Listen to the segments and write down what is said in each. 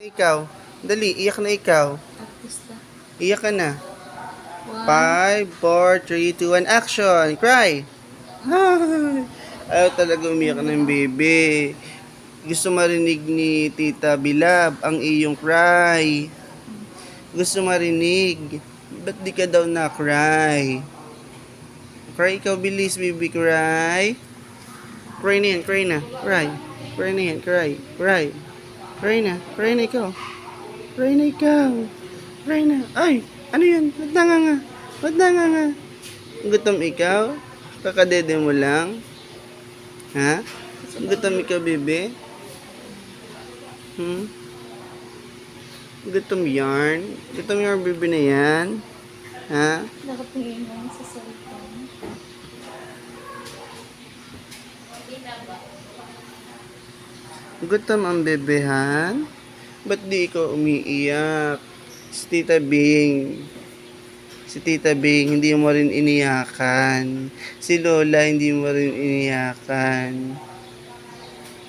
Ikaw. Dali, iyak na ikaw. Artista. Iyak ka na. 5, One. 4, 3, 2, 1, action! Cry! Ayaw talaga umiyak ng baby. Gusto marinig ni Tita Bilab ang iyong cry. Gusto marinig. Ba't di ka daw na-cry? Cry ikaw, bilis, baby, cry. Cry na yan, cry na. Cry. Cry na yan, cry. Cry. Cry na. Cry na ikaw. Cry na ikaw. Cry na. Ay! Ano yan? Ba't nanganga? Ba't nanganga? Gutom ikaw? Kakadede mo lang? Ha? Gutom ikaw, bebe? Gutom yarn? Gutom yarn, bebe na yan? Ha? Nakatingin lang sa cellphone. Gutom ang bebehan? Ba't di ikaw umiiyak? Si Tita Bing. Si Tita Bing, hindi mo rin iniyakan. Si Lola, hindi mo rin iniyakan.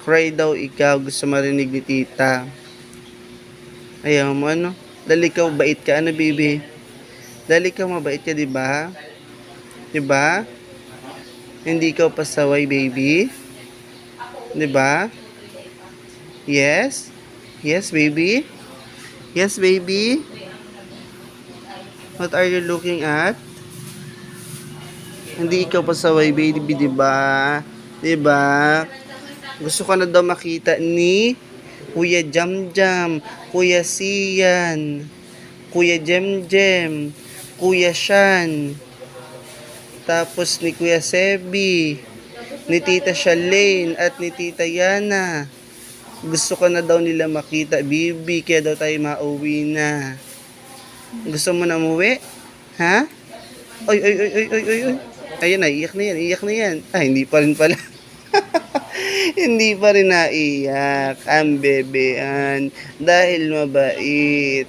Cry daw ikaw, gusto marinig ni Tita. Ayaw mo, ano? Dali ikaw, bait ka, ano, baby? Dali ikaw, mabait ka, diba? Diba? Hindi ikaw pasaway, baby? Diba? Yes? Yes, baby? Yes, baby? What are you looking at? Hindi ikaw pasaway, baby, diba? Diba? Gusto ka na daw makita ni Kuya Jamjam, Kuya Sian, Kuya Jemjem, Kuya Shan, tapos ni Kuya Sebi, ni Tita Shalane, at ni Tita Yana. Gusto ka na daw nila makita, bibi, kaya daw tayo mauwi na. Gusto mo na umuwi? Ha? Oy, oy, oy, oy, oy, oy, oy. Ayan na, iyak na yan, iyak na yan. Ay, hindi pa rin pala. Hindi pa rin naiyak ang bebean dahil mabait.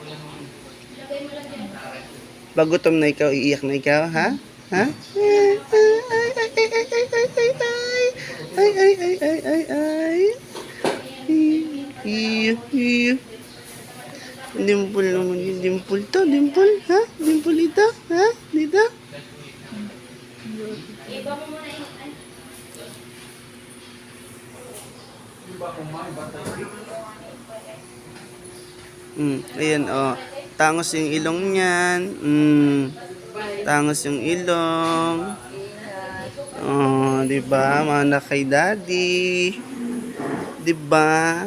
Pag gutom na ikaw, iiyak na ikaw, ha? Ha? Ay, ay, ay, ay, ay, ay. Iyo. Dimple naman yung dimple to. Dimple, ha? Dimple ito, ha? Dito? Ayan, oh. Tangos yung ilong niyan. Tangos yung ilong. Oh, di ba? Mana kay daddy. Di ba?